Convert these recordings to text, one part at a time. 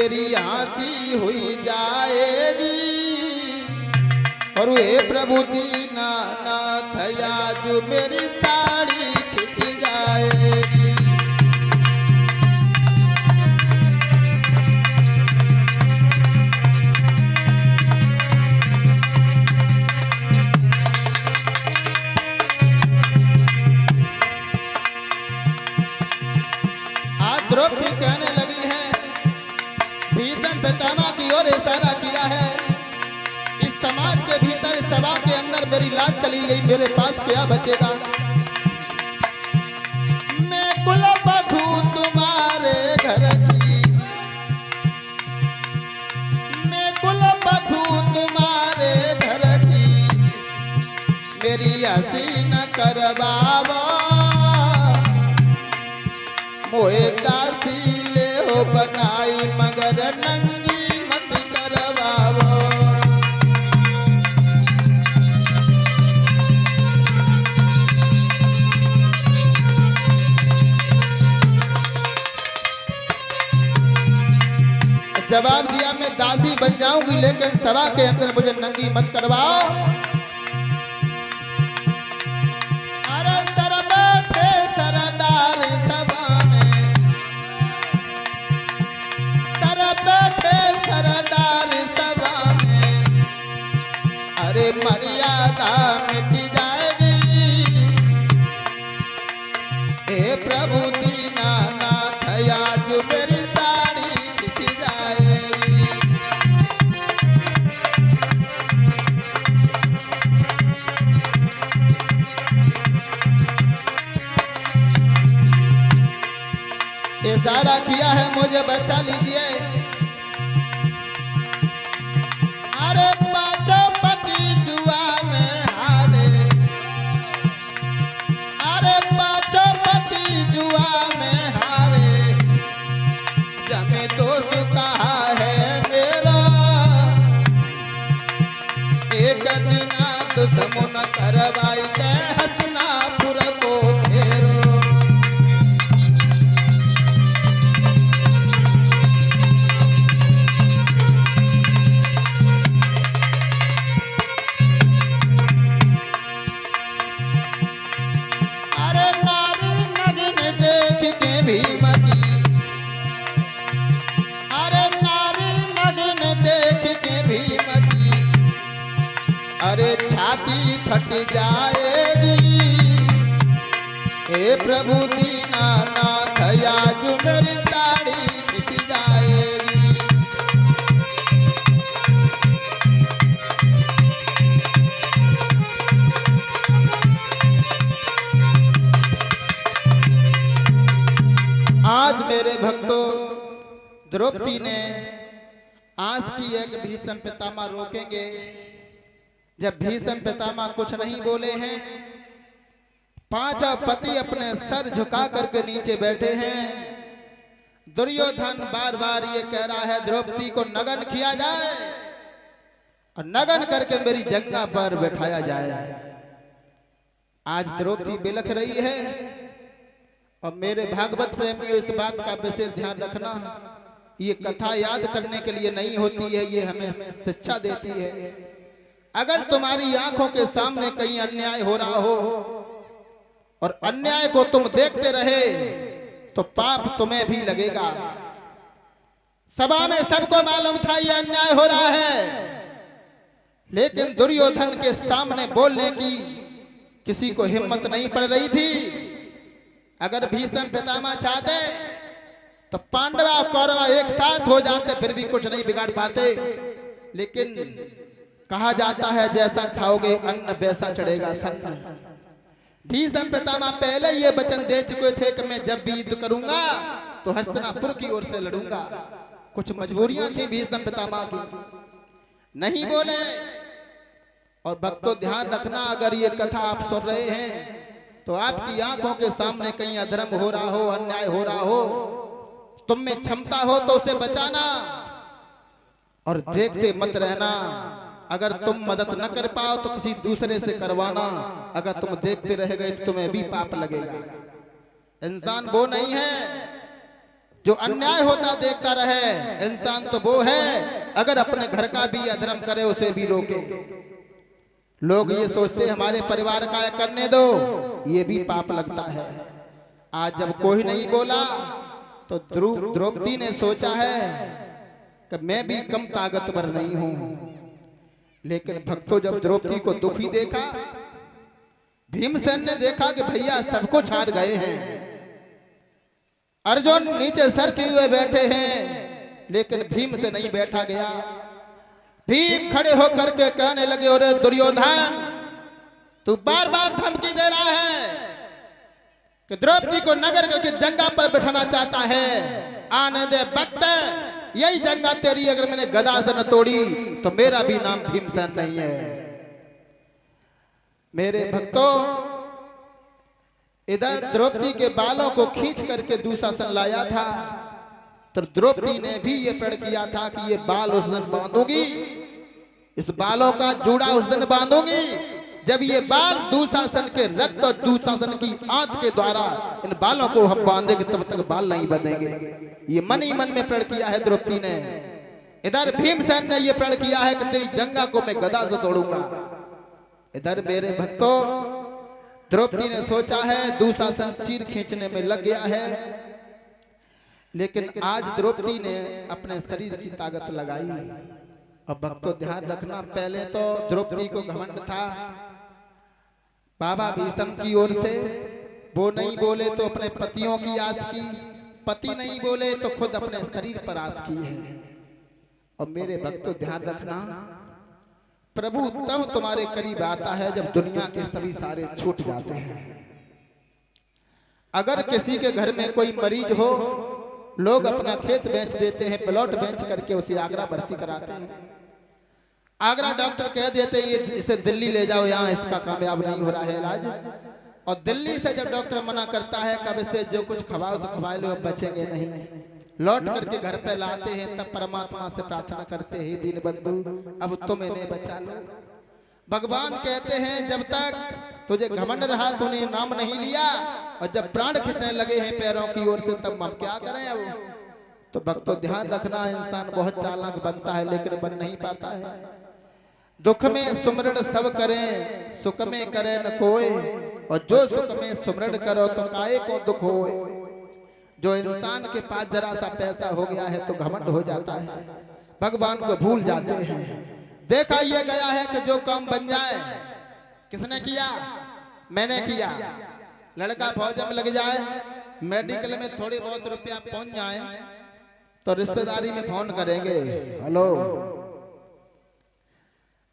मेरी हंसी हुई जाएगी। और वे प्रभु दीनानाथ आज मेरी साड़ी खिंच जाएगी। द्रौपदी कहने लगी है, भीष्म पितामह की ओर इशारा किया है, इस समाज के भीतर सभा के अंदर मेरी लाज चली गई, मेरे पास क्या बचेगा। मैं कुलवधू तुम्हारे घर की, मैं कुलवधू तुम्हारे घर की, मेरी हंसी न करवाओ, मोहे दासी ले हो बनाई मगर नंगी मत करवाओ। जवाब दिया, मैं दासी बन जाऊंगी लेकिन सभा के अंदर मुझे नंगी मत करवाओ। अरे सर बैठे सरदार सभा, सरदार सभा में, अरे मर्यादा मिट जाएगी। हे प्रभु दीनानाथ आज मेरी साड़ी खिंच जाएगी। इशारा किया है मुझे बचा लीजिए। अरे पांचों पति जुआ में हारे, अरे पांचों पति जुआ में हारे, जमे दोस्त कहा है मेरा, एक दिन दुश्मन करवाई के हसनापुर को घेरो। अरे छाती फट जाएगी। हे प्रभु दीनानाथ आज मेरी साड़ी खिंच जाएगी। आज मेरे भक्तों, द्रौपदी ने आंस की है कि भीष्म पितामह रोकेंगे। जब भीष्म पितामह कुछ नहीं बोले हैं, पांचों पति अपने सर झुका करके नीचे बैठे हैं। दुर्योधन बार बार ये कह रहा है द्रौपदी को नगन किया जाए और नगन करके मेरी जंगा पर बैठाया जाए। आज द्रौपदी बिलख रही है और मेरे भागवत प्रेमियों इस बात का विशेष ध्यान रखना, ये कथा याद करने के लिए नहीं होती है, ये हमें शिक्षा देती है। अगर तुम्हारी आंखों के सामने कहीं अन्याय हो रहा हो और अन्याय को तुम देखते रहे तो पाप तुम्हें भी लगेगा। सभा में सबको मालूम था ये अन्याय हो रहा है, लेकिन दुर्योधन के सामने बोलने की किसी को हिम्मत नहीं पड़ रही थी। अगर भीष्म पितामह चाहते तो पांडव और कौरव एक साथ हो जाते, फिर भी कुछ नहीं बिगाड़ पाते। लेकिन कहा जाता है जैसा खाओगे अन्न वैसा चढ़ेगा सन्न। भीष्म पितामह पहले ये वचन दे चुके थे कि मैं जब भी युद्ध करूंगा तो हस्तिनापुर की ओर से लड़ूंगा। कुछ मजबूरियां थी भीष्म पितामह की, नहीं बोले। और भक्तों ध्यान रखना, अगर ये कथा आप सुन रहे हैं तो आपकी आंखों के सामने कहीं अधर्म हो रहा हो, अन्याय हो रहा हो, तुम में क्षमता हो तो उसे बचाना और देखते मत रहना। अगर तुम मदद न कर पाओ तो किसी दूसरे से करवाना। अगर तुम देखते रह गए तो तुम्हें भी पाप लगेगा। इंसान वो नहीं है जो अन्याय होता देखता रहे। इंसान तो वो है अगर अपने घर का भी अधर्म करे उसे भी रोके। लोग ये सोचते हमारे परिवार का करने दो, ये भी पाप लगता है। आज जब कोई नहीं बोला तो द्रौपदी ने सोचा है कि मैं भी कम ताकतवर नहीं हूं। लेकिन भक्तों जब द्रौपदी को दुखी देखा, भीमसेन ने देखा कि भैया सबको छाड़ गए हैं, अर्जुन नीचे सर किए हुए बैठे हैं, लेकिन भीम से नहीं बैठा गया। भीम खड़े होकर के कहने लगे, अरे दुर्योधन तू बार बार धमकी दे रहा है कि द्रौपदी को नगर करके जंगा पर बैठाना चाहता है। आने दे वक्त, यही जंगा तेरी अगर मैंने गदा से न तोड़ी तो मेरा भी नाम भीमसेन नहीं है। मेरे भक्तों, इधर द्रौपदी के बालों को खींच करके दुशासन लाया था, तो द्रौपदी ने भी ये प्रण किया था कि ये बाल उस दिन बांधूंगी, इस बालों का जूड़ा उस दिन बांधूंगी जब ये बाल दुशासन के रक्त और दुशासन की आंत के द्वारा इन बालों को हम बांधेंगे, तब तक बाल नहीं बंधेंगे। ये मन ही मन में प्रण किया है द्रौपदी ने। इधर भीमसेन ने ये प्रण किया है कि तेरी जंगा को मैं गदा से तोड़ूंगा। इधर मेरे भक्तों, द्रौपदी ने सोचा है दुशासन चीर खींचने में लग गया है, लेकिन आज द्रौपदी ने अपने शरीर की ताकत लगाई। अब भक्तों ध्यान रखना, पहले तो द्रौपदी को घमंड था बाबा भीष्म की ओर से, वो नहीं बोले तो अपने पतियों की आस की, पति नहीं बोले तो खुद अपने शरीर पर आस की है। और मेरे भक्तों ध्यान रखना, प्रभु तब तुम्हारे करीब आता है जब दुनिया के सभी सारे छूट जाते हैं। अगर किसी के घर में कोई मरीज हो, लोग अपना खेत बेच देते हैं, प्लॉट बेच करके उसे आगरा भर्ती कराते हैं। आगरा डॉक्टर कह देते हैं इसे दिल्ली ले जाओ, यहाँ इसका कामयाब नहीं हो रहा है इलाज। और दिल्ली से जब डॉक्टर मना करता है कब से जो कुछ खवाओ तो खवा लो, अब बचेंगे नहीं, लौट करके घर पे लाते हैं, तब परमात्मा से प्रार्थना करते हैं, दीन बंधु अब तुम इन्हें बचा लो। भगवान कहते हैं जब तक तुझे घमंड रहा तूने नाम नहीं लिया, और जब प्राण खींचने लगे हैं पैरों की ओर से तब हम क्या करें। अब तो भक्तों ध्यान रखना, इंसान बहुत चालाक बनता है लेकिन बन नहीं पाता है। दुख में सुमरण सब करें, सुख में करे न कोई, और जो सुख में सुमरण करो तो काहे को दुख होए। जो इंसान के पास जरा सा पैसा हो गया है तो घमंड हो जाता है, भगवान को भूल जाते हैं। देखा ये गया है कि जो काम बन जाए, किसने किया? मैंने किया। लड़का फौज में लग जाए, मेडिकल में थोड़ी बहुत रुपया पहुंच जाए तो रिश्तेदारी में फोन करेंगे, हेलो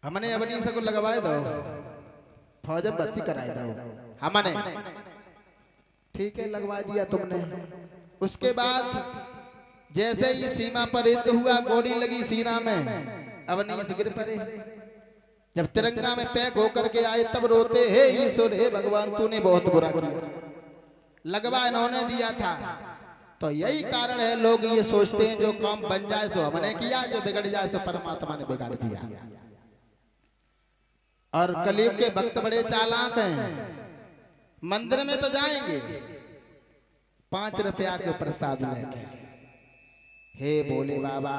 हमने अपनी से को लगवाए दो, फौज में भर्ती कराए दो, हमने ठीक है लगवा दिया तुमने। उसके बाद जैसे ही सीमा पर युद्ध हुआ, गोली लगी सीना में, अब नहीं से गिर पड़े। जब तिरंगा में पैक होकर के आए तब रोते, हे ईश्वर हे भगवान तूने बहुत बुरा किया, लगवा इन्होंने दिया था। तो यही कारण है लोग ये सोचते हैं जो काम बन जाए सो हमने किया, जो बिगड़ जाए सो परमात्मा ने बिगाड़ दिया। और कलयुग के भक्त बड़े चालाक हैं, मंदिर में तो जाएंगे 5 रुपया के प्रसाद लेके, हे बोले बाबा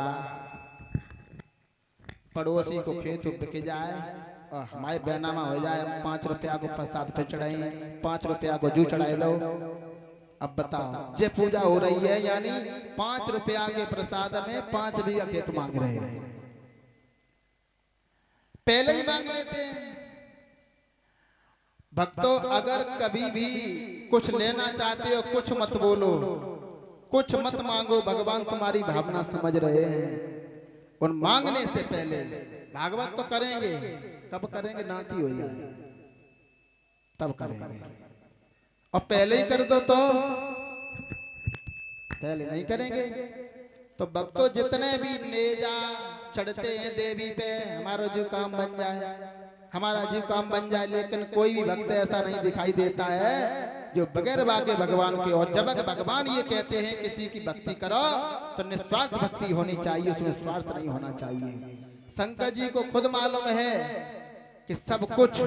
पड़ोसी को खेत बिक जाए और हमारे बैनामा हो जाए, हम 5 रुपया को प्रसाद पे चढ़ाए, 5 रुपया को जू चढ़ाए दो। अब बताओ जे पूजा हो रही है, यानी 5 रुपया के प्रसाद में 5 बीघा खेत मांग रहे हैं, पहले ही मांग लेते हैं। भक्तों अगर कभी भी कुछ लेना चाहते हो कुछ मत बोलो, कुछ मत मांगो, भगवान तुम्हारी भावना समझ रहे हैं। उन मांगने से पहले भागवत तो करेंगे, कब करेंगे? नाती हो जाए तब करेंगे, और पहले ही कर दो तो पहले नहीं करेंगे। तो भक्तों जितने भी नेजा चढ़ते हैं देवी पे, हमारा जो काम बन जाए, हमारा जीव काम बन जाए, लेकिन कोई भी भक्त ऐसा नहीं दिखाई देता है जो बगैर वाके भगवान के। और जब भगवान ये कहते हैं किसी की भक्ति करो तो निस्वार्थ भक्ति होनी चाहिए, उसमें स्वार्थ नहीं होना चाहिए। शंकर जी को खुद मालूम है कि सब कुछ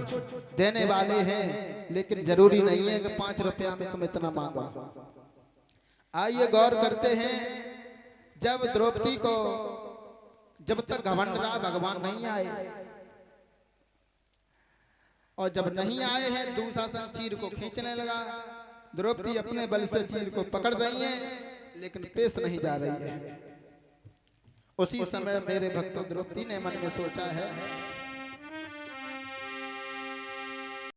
देने वाले हैं, लेकिन जरूरी नहीं है कि 5 रुपया में तुम इतना मांगो। आइए गौर करते हैं, जब द्रौपदी को जब तक घमंड रहा भगवान नहीं आए, और जब नहीं आए हैं दुशासन चीर को खींचने लगा। द्रौपदी अपने बल से चीर को पकड़ रही है लेकिन पेश नहीं जा रही है। उसी समय मेरे भक्तों द्रौपदी ने मन में सोचा है